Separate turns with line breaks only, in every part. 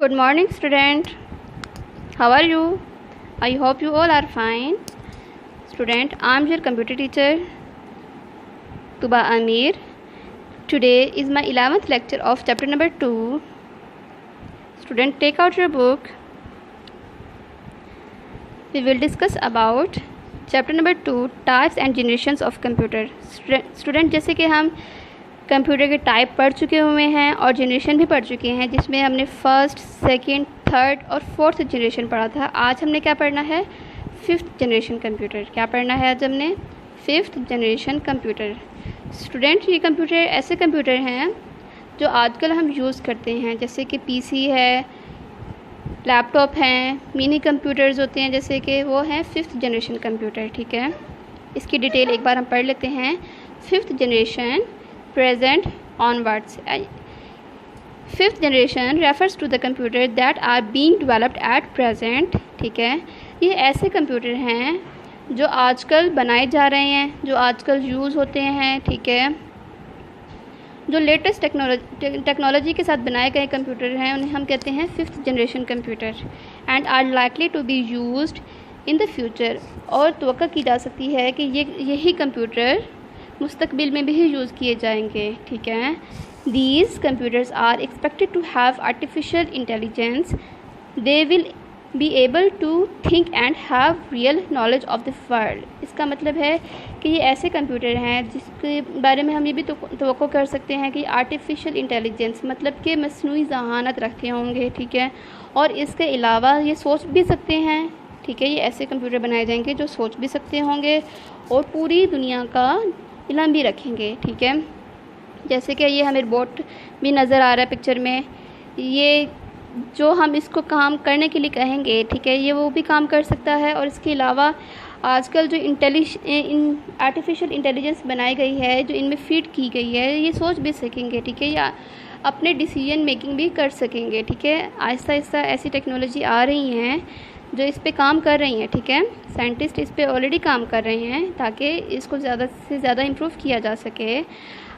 Good morning, student. How are you? I hope you all are fine. Student, I am your computer teacher, Tuba Amir. Today is my 11th lecture of chapter number 2. Student, take out your book. We will discuss about chapter number 2, types and generations of computer. Student, जैसे कि हम computer के type पढ़ चुके हुए हैं और generation भी पढ़ चुके हैं, जिसमें हमने फर्स्ट, सेकंड, थर्ड और फोर्थ जनरेशन पढ़ा था। आज हमने क्या पढ़ना है? Fifth generation computer. क्या पढ़ना है आज हमने? Fifth generation computer. स्टूडेंट, ये कंप्यूटर ऐसे कंप्यूटर हैं जो आजकल हम यूज़ करते हैं, जैसे कि पीसी है, लैपटॉप हैं, मिनी कंप्यूटर्स होते हैं, जैसे कि वो हैं फिफ्थ जनरेशन कंप्यूटर। ठीक है, इसकी डिटेल एक बार हम पढ़ लेते हैं। Fifth generation present onwards. Fifth generation refers to the computer that are being developed at present. ठीक है, ये ऐसे कंप्यूटर हैं जो आजकल बनाए जा रहे हैं, जो आजकल यूज़ होते हैं। ठीक है, जो लेटेस्ट टेक्नोलॉजी के साथ बनाए गए कंप्यूटर हैं उन्हें हम कहते हैं fifth generation computer and are likely to be used in the future. और तवक्को की जा सकती है कि यही कंप्यूटर मुस्तकबिल में भी यूज़ किए जाएंगे। ठीक है, these computers are expected to have artificial intelligence. They will be able to think and have real knowledge of the world. इसका मतलब है कि ये ऐसे कंप्यूटर हैं जिसके बारे में हम ये भी तवक्को कर सकते हैं कि आर्टिफिशियल इंटेलिजेंस मतलब कि मसनूई ज़हानत रखते होंगे। ठीक है, और इसके अलावा ये सोच भी सकते हैं। ठीक है, ये ऐसे कंप्यूटर बनाए जाएंगे जो सोच भी सकते होंगे और पूरी दुनिया का इल्म भी रखेंगे। ठीक है, जैसे कि ये हमें रोबोट भी नज़र आ रहा है पिक्चर में। ये जो हम इसको काम करने के लिए कहेंगे, ठीक है, ये वो भी काम कर सकता है। और इसके अलावा आजकल जो आर्टिफिशियल इंटेलिजेंस बनाई गई है, जो इनमें फीड की गई है, ये सोच भी सकेंगे। ठीक है, या अपने डिसीजन मेकिंग भी कर सकेंगे। ठीक है, आहिस्ता आहिस्ता ऐसी टेक्नोलॉजी आ रही हैं जो इस पे काम कर रही हैं। ठीक है, साइंटिस्ट इस पे ऑलरेडी काम कर रहे हैं ताकि इसको ज़्यादा से ज़्यादा इम्प्रूव किया जा सके।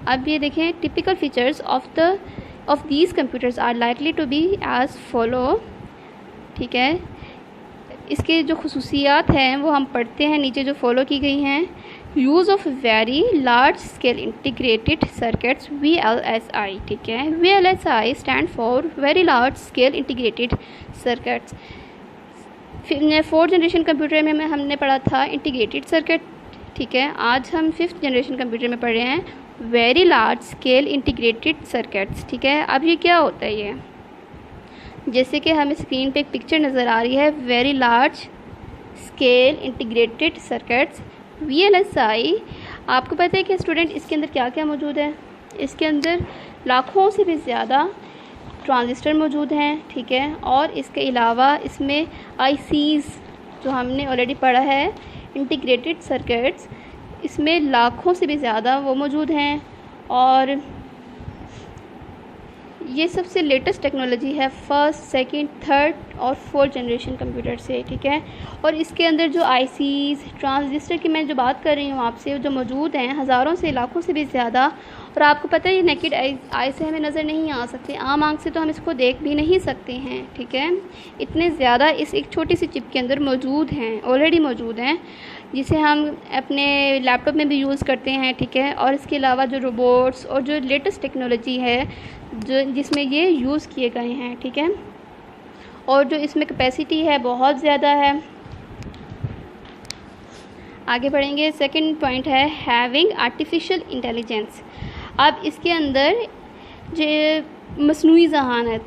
अब ये देखें, typical features of these computers are likely to be as follow. ठीक है, इसके जो खुसूसियात हैं वो हम पढ़ते हैं नीचे जो फॉलो की गई हैं। Use of very large scale integrated circuits, VLSI। ठीक है, VLSI stand for very large scale integrated circuits. Fourth generation computer में हमने पढ़ा था इंटीग्रेटेड सर्किट। ठीक है, आज हम फिफ्थ जनरेशन कंप्यूटर में पढ़ रहे हैं very large scale integrated circuits. ठीक है, अब ये क्या होता है? ये जैसे कि हमें स्क्रीन पे एक पिक्चर नज़र आ रही है, very large scale integrated circuits VLSI। आपको पता है कि स्टूडेंट इसके अंदर क्या क्या मौजूद है? इसके अंदर लाखों से भी ज़्यादा ट्रांजिस्टर मौजूद हैं। ठीक है, और इसके अलावा इसमें ICs जो हमने ऑलरेडी पढ़ा है, इंटीग्रेटेड सर्किट्स, इसमें लाखों से भी ज़्यादा वो मौजूद हैं। और ये सबसे लेटेस्ट टेक्नोलॉजी है फर्स्ट, सेकंड, थर्ड और फोर्थ जनरेशन कंप्यूटर से। ठीक है, और इसके अंदर जो ICs, ट्रांजिस्टर की मैं जो बात कर रही हूँ आपसे, जो मौजूद हैं हज़ारों से लाखों से भी ज़्यादा। और आपको पता है ये नेकेड आई से हमें नज़र नहीं आ सकते, आम आँख से तो हम इसको देख भी नहीं सकते हैं। ठीक है, इतने ज़्यादा इस एक छोटी सी चिप के अंदर मौजूद हैं, ऑलरेडी मौजूद हैं, जिसे हम अपने लैपटॉप में भी यूज़ करते हैं। ठीक है, और इसके अलावा जो रोबोट्स और जो लेटेस्ट टेक्नोलॉजी है जो जिसमें ये यूज़ किए गए हैं। ठीक है, और जो इसमें कैपेसिटी है बहुत ज़्यादा है। आगे बढ़ेंगे, सेकंड पॉइंट है हैविंग आर्टिफिशियल इंटेलिजेंस। अब इसके अंदर जो मसनूई ज़हानत,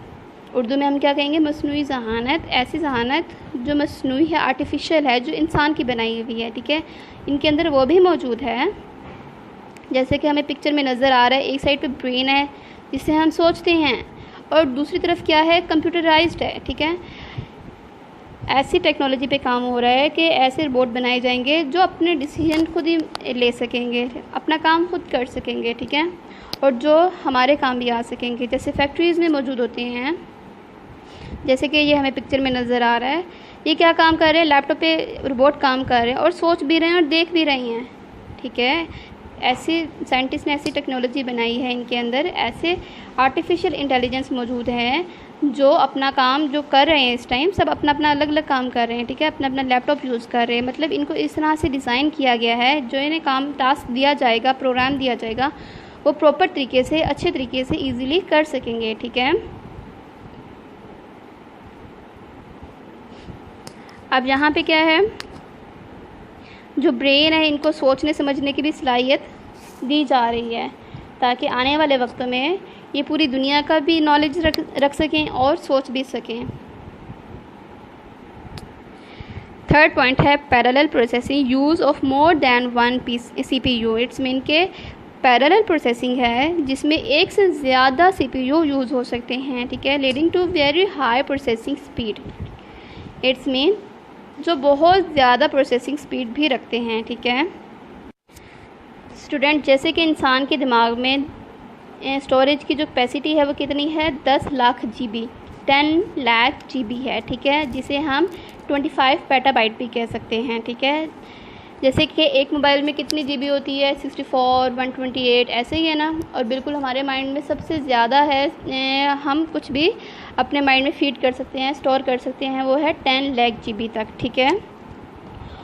उर्दू में हम क्या कहेंगे? मसनूई ज़हानत, ऐसी ज़हानत जो मसनूई है, आर्टिफिशियल है, जो इंसान की बनाई हुई है। ठीक है, इनके अंदर वो भी मौजूद है, जैसे कि हमें पिक्चर में नज़र आ रहा है। एक साइड पे ब्रेन है जिससे हम सोचते हैं और दूसरी तरफ क्या है? कंप्यूटराइज्ड है। ठीक है, ऐसी टेक्नोलॉजी पे काम हो रहा है कि ऐसे रोबोट बनाए जाएंगे जो अपने डिसीजन खुद ही ले सकेंगे, अपना काम खुद कर सकेंगे। ठीक है, और जो हमारे काम भी आ सकेंगे, जैसे फैक्ट्रीज़ में मौजूद होते हैं। जैसे कि ये हमें पिक्चर में नज़र आ रहा है, ये क्या काम कर रहे हैं? लैपटॉप पे रोबोट काम कर रहे हैं और सोच भी रहे हैं और देख भी रही हैं। ठीक है, ऐसी साइंटिस्ट ने ऐसी टेक्नोलॉजी बनाई है, इनके अंदर ऐसे आर्टिफिशियल इंटेलिजेंस मौजूद है जो अपना काम जो कर रहे हैं इस टाइम, सब अपना अपना अलग अलग काम कर रहे हैं, ठीक है, अपना अपना लैपटॉप यूज़ कर रहे हैं। मतलब इनको इस तरह से डिज़ाइन किया गया है, जो इन्हें काम टास्क दिया जाएगा, प्रोग्राम दिया जाएगा, वो प्रॉपर तरीके से, अच्छे तरीके से ईज़िली कर सकेंगे, ठीक है। अब यहाँ पे क्या है, जो ब्रेन है इनको सोचने समझने की भी सलाहियत दी जा रही है, ताकि आने वाले वक्तों में ये पूरी दुनिया का भी नॉलेज रख सकें और सोच भी सकें। थर्ड पॉइंट है parallel processing, use of more than one CPU। It's mean के पैरेलल प्रोसेसिंग है जिसमें एक से ज़्यादा CPU यूज़ हो सकते हैं, ठीक है, leading to very high processing speed. It's mean जो बहुत ज़्यादा प्रोसेसिंग स्पीड भी रखते हैं, ठीक है। स्टूडेंट, जैसे कि इंसान के दिमाग में स्टोरेज की जो कैपेसिटी है वो कितनी है, 10 लाख GB, 10 लाख GB है, ठीक है, जिसे हम 25 पेटाबाइट भी कह सकते हैं, ठीक है। जैसे कि एक मोबाइल में कितनी GB होती है, 64, 128, ऐसे ही है ना। और बिल्कुल हमारे माइंड में सबसे ज़्यादा है, हम कुछ भी अपने माइंड में फीड कर सकते हैं, स्टोर कर सकते हैं, वो है 10 लाख GB तक, ठीक है।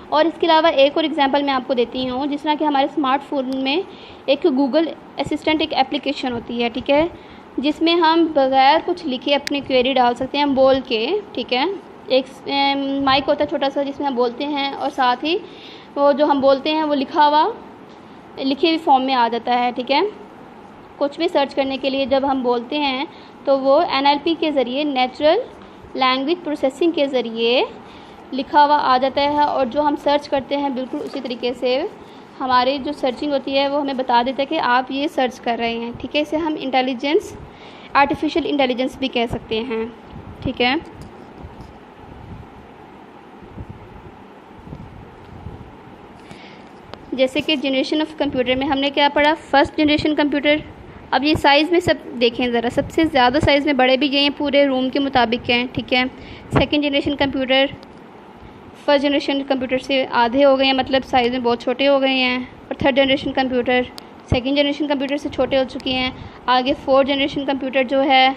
और इसके अलावा एक और एग्जांपल मैं आपको देती हूँ, जिस तरह कि हमारे स्मार्टफोन में एक गूगल असिस्टेंट एक एप्लीकेशन होती है, ठीक है, जिसमें हम बग़ैर कुछ लिखे अपनी क्वेरी डाल सकते हैं बोल के, ठीक है। एक माइक होता है छोटा सा जिसमें हम बोलते हैं, और साथ ही वो जो हम बोलते हैं वो लिखी हुई फॉर्म में आ जाता है, ठीक है। कुछ भी सर्च करने के लिए जब हम बोलते हैं तो वो NLP के ज़रिए, नेचुरल लैंग्वेज प्रोसेसिंग के ज़रिए लिखा हुआ आ जाता है, और जो हम सर्च करते हैं बिल्कुल उसी तरीके से हमारी जो सर्चिंग होती है वो हमें बता देता है कि आप ये सर्च कर रहे हैं, ठीक है। इसे हम इंटेलिजेंस, आर्टिफिशियल इंटेलिजेंस भी कह सकते हैं, ठीक है। जैसे कि जनरेशन ऑफ कंप्यूटर में हमने क्या पढ़ा, फर्स्ट जनरेशन कंप्यूटर। अब ये साइज़ में सब देखें ज़रा, सबसे ज़्यादा साइज़ में बड़े भी ये हैं, पूरे रूम के मुताबिक हैं, ठीक है। Second generation computer first generation computer से आधे हो गए हैं, मतलब साइज़ में बहुत छोटे हो गए हैं। और third generation computer second generation computer से छोटे हो चुके हैं। आगे फोर्थ जनरेशन कंप्यूटर जो है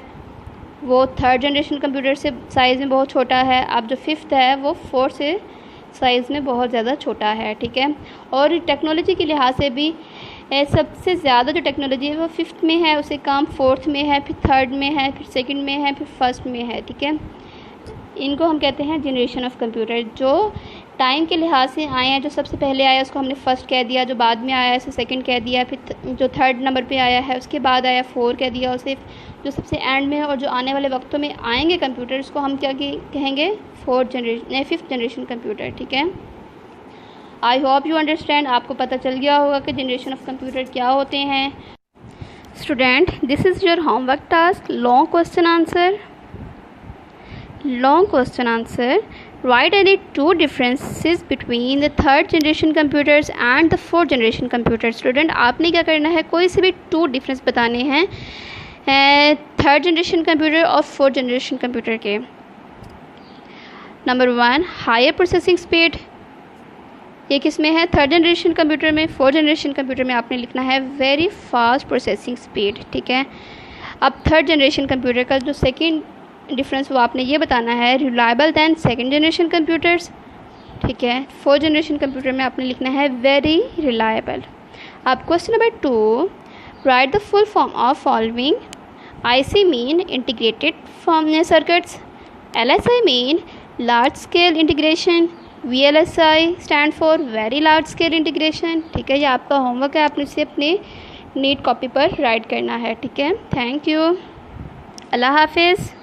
वो थर्ड जनरेशन कंप्यूटर से साइज़ में बहुत छोटा है। अब जो फिफ्थ है वो फोर्थ से साइज़ में बहुत ज़्यादा छोटा है, ठीक है। और टेक्नोलॉजी के लिहाज से भी सबसे ज़्यादा जो टेक्नोलॉजी है वो फिफ्थ में है, उससे काम फोर्थ में है, फिर थर्ड में है, फिर सेकंड में है, फिर फर्स्ट में है, ठीक है। इनको हम कहते हैं जनरेशन ऑफ कंप्यूटर। जो टाइम के लिहाज से आए हैं, जो सबसे पहले आया उसको हमने फर्स्ट कह दिया, जो बाद में आया उसे सेकंड कह दिया, फिर जो थर्ड नंबर पे आया है उसके बाद आया फोर कह दिया, और सिर्फ जो सबसे एंड में है और जो आने वाले वक्तों में आएंगे कंप्यूटर, उसको हम क्या कहेंगे, फिफ्थ जनरेशन कंप्यूटर, ठीक है। आई होप यू अंडरस्टैंड, आपको पता चल गया होगा कि जनरेशन ऑफ कंप्यूटर क्या होते हैं। Student, this is your homework task, long question answer. Write any two differences between the third generation computers and the fourth generation computers. Student, आपने क्या करना है, कोई से भी टू डिफरेंस बताने हैं थर्ड जनरेशन कंप्यूटर और फोर्थ जनरेशन कंप्यूटर के। नंबर 1, हायर प्रोसेसिंग स्पीड, ये किस में है, थर्ड जनरेशन कंप्यूटर में। फोर्थ जनरेशन कंप्यूटर में आपने लिखना है वेरी फास्ट प्रोसेसिंग स्पीड, ठीक है। अब थर्ड जनरेशन कंप्यूटर का जो सेकेंड डिफरेंस वो आपने ये बताना है, reliable than second generation computers, ठीक है। फोर्थ जनरेशन कंप्यूटर में आपने लिखना है वेरी रिलायबल। अब question number 2, write the full form of following. IC mean integrated form circuits, LSI mean large scale integration, VLSI stand for very large scale integration, ठीक है। ये आपका होमवर्क है, आपने इसे अपनी नीट कॉपी पर राइट करना है, ठीक है। थैंक यू, अल्लाह हाफिज़।